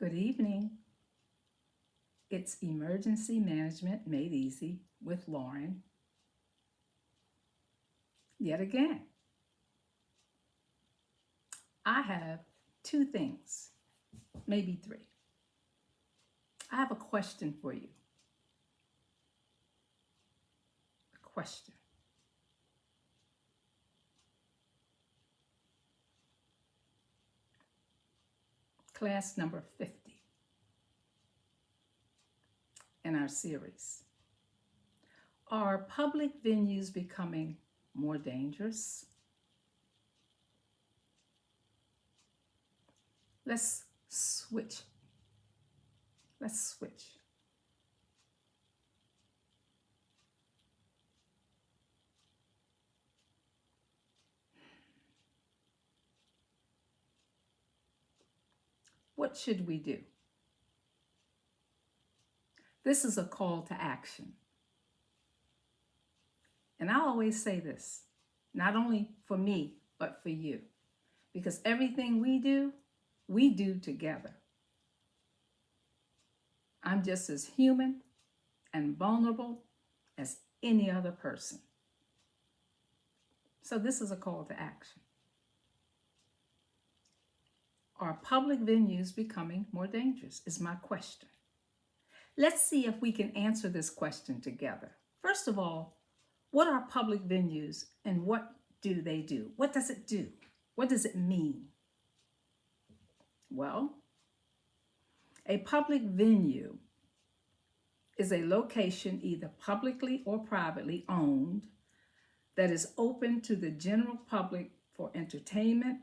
Good evening. It's Emergency Management Made Easy with Lauren. Yet again, I have two things, maybe three. I have a question for you. A question. Class number 50 in our series. Are public venues becoming more dangerous? Let's switch. Let's switch. What should we do? This is a call to action. And I always say this, not only for me, but for you. Because everything we do together. I'm just as human and vulnerable as any other person. So this is a call to action. Are public venues becoming more dangerous? Is my question. Let's see if we can answer this question together. First of all, what are public venues and what do they do? What does it do? What does it mean? Well, a public venue is a location either publicly or privately owned that is open to the general public for entertainment,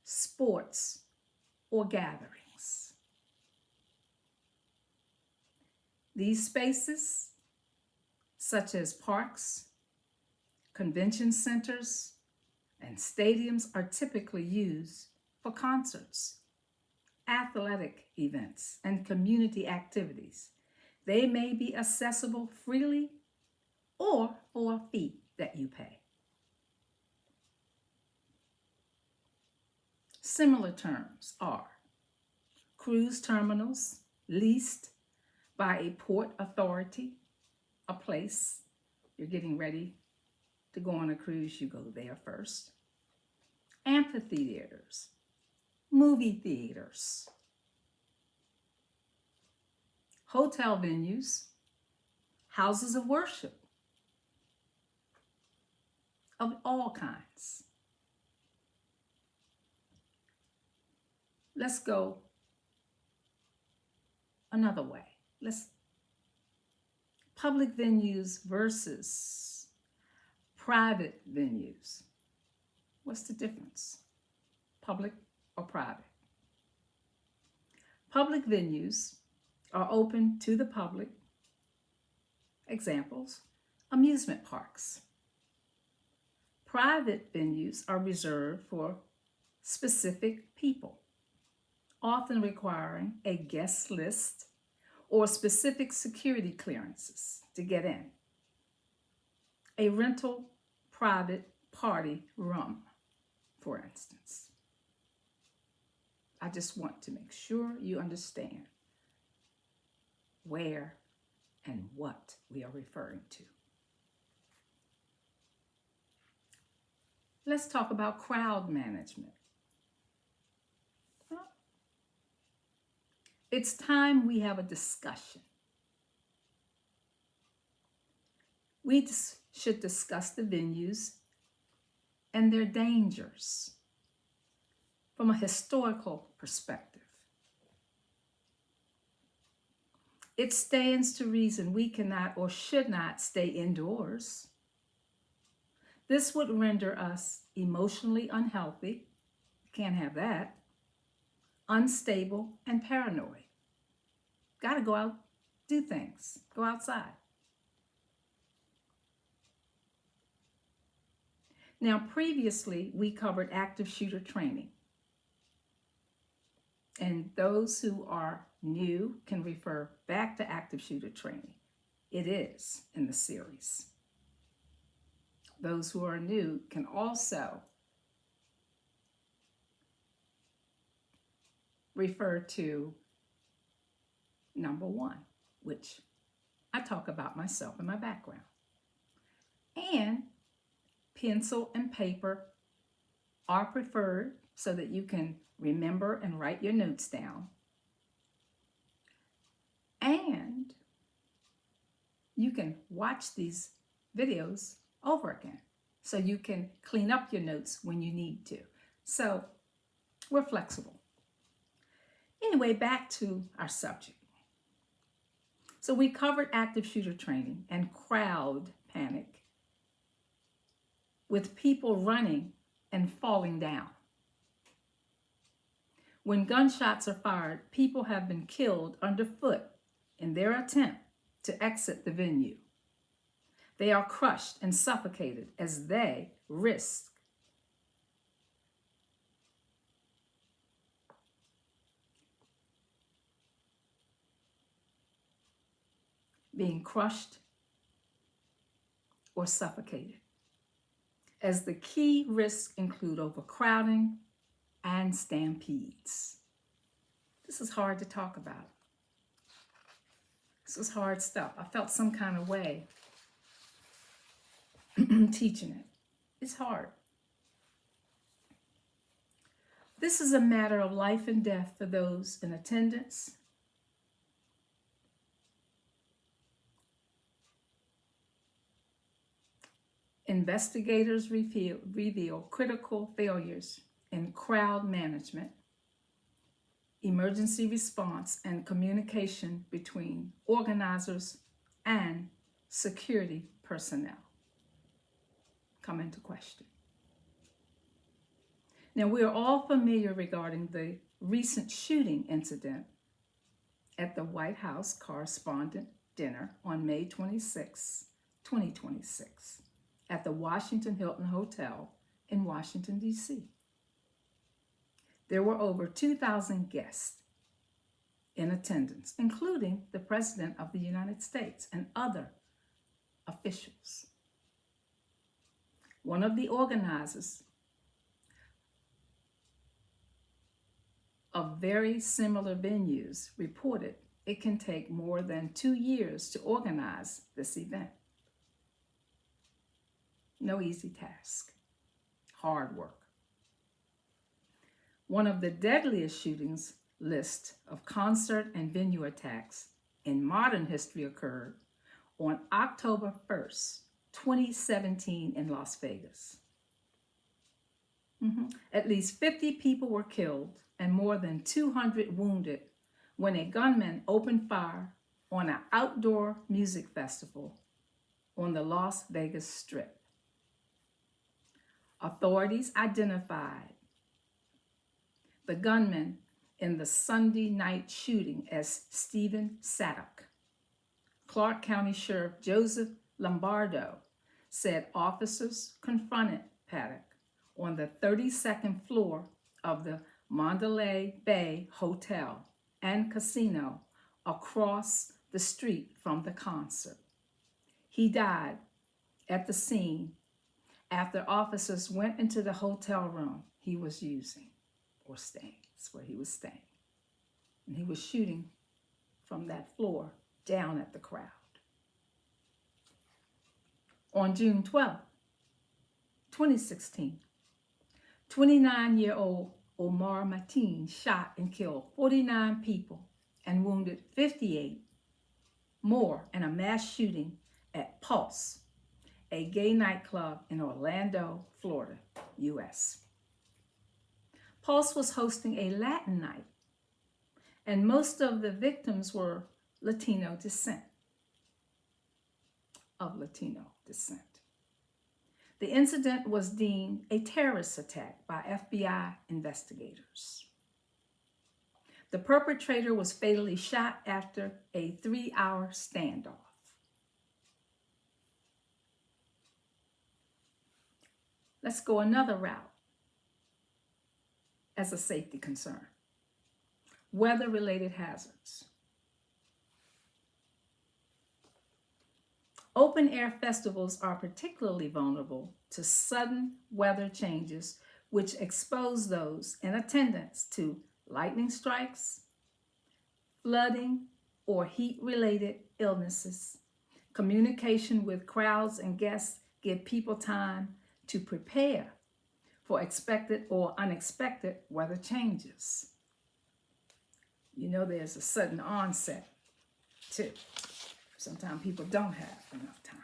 sports, or gatherings. These spaces, such as parks, convention centers, and stadiums, are typically used for concerts, athletic events, and community activities. They may be accessible freely or for a fee that you pay. Similar terms are cruise terminals leased by a port authority, a place you're getting ready to go on a cruise, you go there first. Amphitheaters, movie theaters, hotel venues, houses of worship of all kinds. Let's go another way. Public venues versus private venues. What's the difference? Public or private? Public venues are open to the public. Examples, amusement parks. Private venues are reserved for specific people, often requiring a guest list or specific security clearances to get in. A rental private party room, for instance. I just want to make sure you understand where and what we are referring to. Let's talk about crowd management. It's time we have a discussion. We should discuss the venues and their dangers from a historical perspective. It stands to reason we cannot or should not stay indoors. This would render us emotionally unhealthy, can't have that, unstable, and paranoid. Got to go out, do things, go outside. Now, previously, we covered active shooter training. And those who are new can refer back to active shooter training. It is in the series. Those who are new can also refer to number one, which I talk about myself and my background. And pencil and paper are preferred so that you can remember and write your notes down. And you can watch these videos over again so you can clean up your notes when you need to. So we're flexible. Anyway, back to our subject. So we covered active shooter training and crowd panic with people running and falling down. When gunshots are fired, people have been killed underfoot in their attempt to exit the venue. They are crushed and suffocated as they risk being crushed or suffocated, as the key risks include overcrowding and stampedes. This is hard to talk about. This was hard stuff. I felt some kind of way teaching it. It's hard. This is a matter of life and death for those in attendance. Investigators reveal critical failures in crowd management, emergency response, and communication between organizers and security personnel come into question. Now, we are all familiar regarding the recent shooting incident at the White House Correspondent Dinner on May 26, 2026, at the Washington Hilton Hotel in Washington, D.C. There were over 2,000 guests in attendance, including the President of the United States and other officials. One of the organizers of very similar venues reported it can take more than 2 years to organize this event. No easy task. Hard work. One of the deadliest shootings list of concert and venue attacks in modern history occurred on October 1st, 2017 in Las Vegas. At least 50 people were killed and more than 200 wounded when a gunman opened fire on an outdoor music festival on the Las Vegas Strip. Authorities identified the gunman in the Sunday night shooting as Stephen Saddock. Clark County Sheriff Joseph Lombardo said officers confronted Paddock on the 32nd floor of the Mandalay Bay Hotel and Casino across the street from the concert. He died at the scene after officers went into the hotel room he was using or staying. That's where he was staying. And he was shooting from that floor down at the crowd. On June 12, 2016, 29-year-old Omar Mateen shot and killed 49 people and wounded 58 more in a mass shooting at Pulse, a gay nightclub in Orlando, Florida, U.S. Pulse was hosting a Latin night, and most of the victims were Latino descent. The incident was deemed a terrorist attack by FBI investigators. The perpetrator was fatally shot after a 3-hour standoff. Let's go another route as a safety concern. Weather-related hazards. Open-air festivals are particularly vulnerable to sudden weather changes, which expose those in attendance to lightning strikes, flooding, or heat-related illnesses. Communication with crowds and guests give people time to prepare for expected or unexpected weather changes. You know, there's a sudden onset too. Sometimes people don't have enough time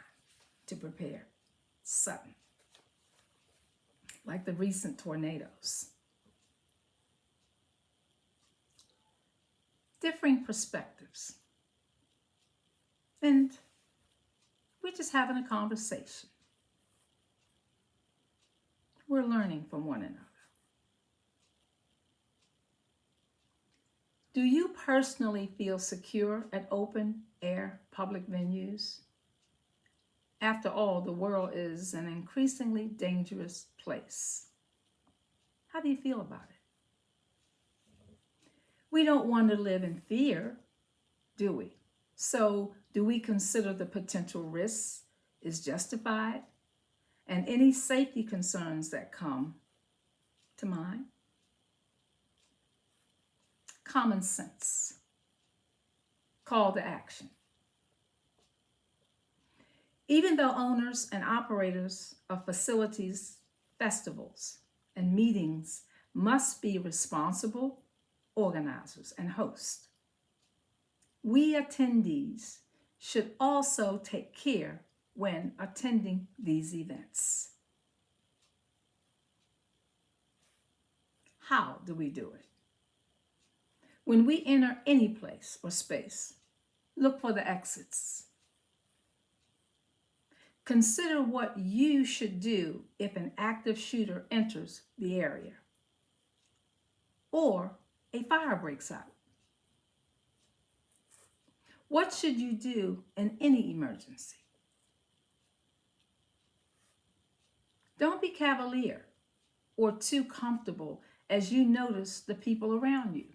to prepare. Sudden. Like the recent tornadoes. Differing perspectives. And we're just having a conversation. We're learning from one another. Do you personally feel secure at open air public venues? After all, the world is an increasingly dangerous place. How do you feel about it? We don't want to live in fear, do we? So, do we consider the potential risks is justified and any safety concerns that come to mind? Common sense. Call to action. Even though owners and operators of facilities, festivals, and meetings must be responsible organizers and hosts, we attendees should also take care when attending these events. How do we do it? When we enter any place or space, look for the exits. Consider what you should do if an active shooter enters the area or a fire breaks out. What should you do in any emergency? Don't be cavalier or too comfortable as you notice the people around you.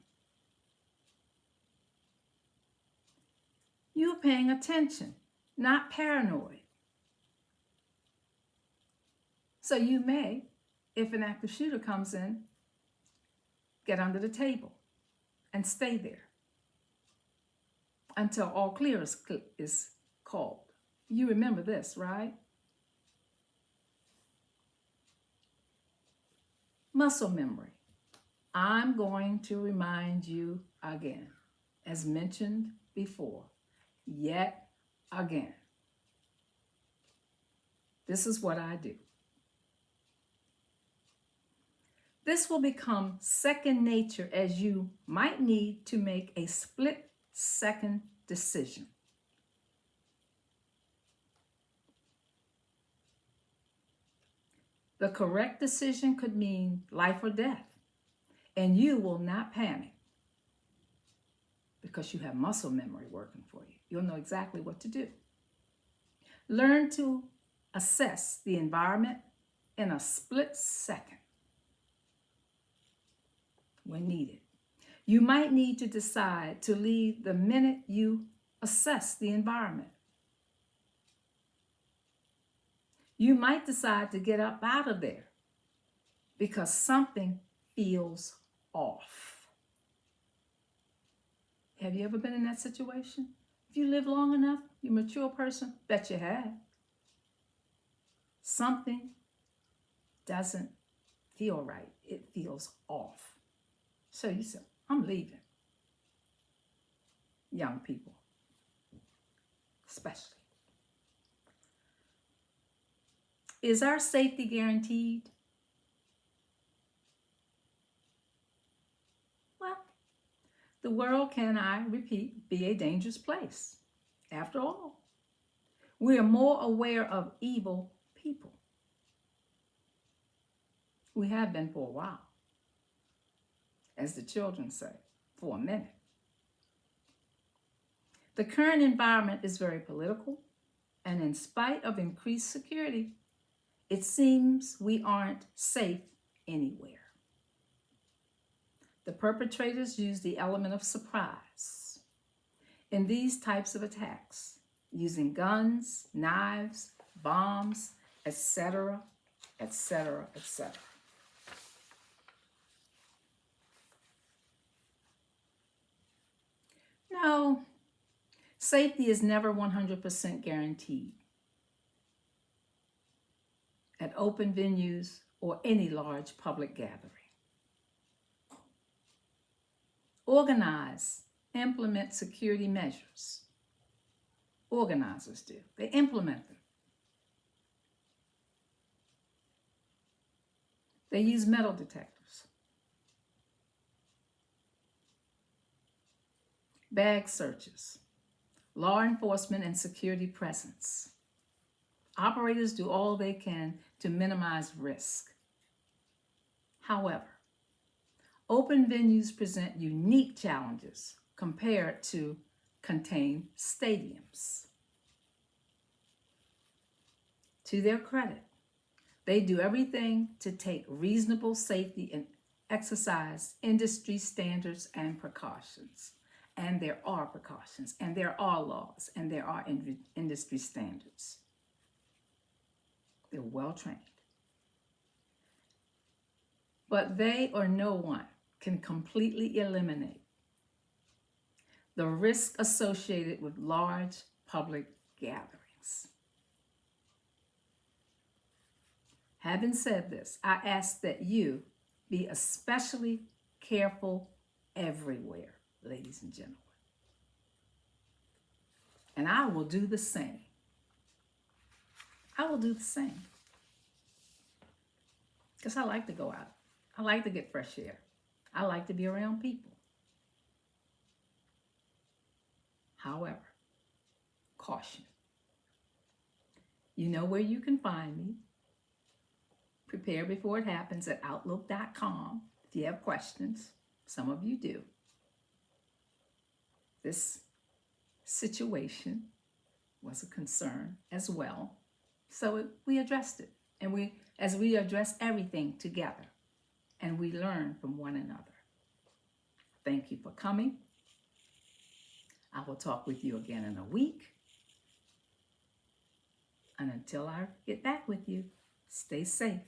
You're paying attention, not paranoid. So you may, if an active shooter comes in, get under the table and stay there until all clear is called. You remember this, right? Muscle memory. I'm going to remind you again, as mentioned before, yet again. This is what I do. This will become second nature as you might need to make a split-second decision. The correct decision could mean life or death, and you will not panic because you have muscle memory working for you. You'll know exactly what to do. Learn to assess the environment in a split second when needed. You might need to decide to leave the minute you assess the environment. You might decide to get up out of there because something feels off. Have you ever been in that situation? If you live long enough, you're a mature person, bet you have. Something doesn't feel right. It feels off. So you say, I'm leaving. Young people, especially. Is our safety guaranteed? Well, the world can, I repeat, be a dangerous place. After all, we are more aware of evil people. We have been for a while. As the children say, for a minute. The current environment is very political, and in spite of increased security, it seems we aren't safe anywhere. The perpetrators use the element of surprise in these types of attacks, using guns, knives, bombs, etc., etc., etc. No, Safety is never 100% guaranteed at open venues or any large public gathering. Organize, implement security measures. Organizers do. They implement them. They use metal detectors, bag searches, law enforcement and security presence. Operators do all they can to minimize risk. However, open venues present unique challenges compared to contained stadiums. To their credit, they do everything to take reasonable safety and exercise industry standards and precautions. And there are precautions, and there are laws, and there are industry standards. They're well trained. But they or no one can completely eliminate the risk associated with large public gatherings. Having said this, I ask that you be especially careful everywhere, ladies and gentlemen. And I will do the same. I will do the same. Because I like to go out. I like to get fresh air. I like to be around people. However, caution. You know where you can find me. Prepare before it happens at outlook.com if you have questions. Some of you do. This situation was a concern as well. So we addressed it. And as we address everything together, and we learn from one another. Thank you for coming. I will talk with you again in a week. And until I get back with you, stay safe.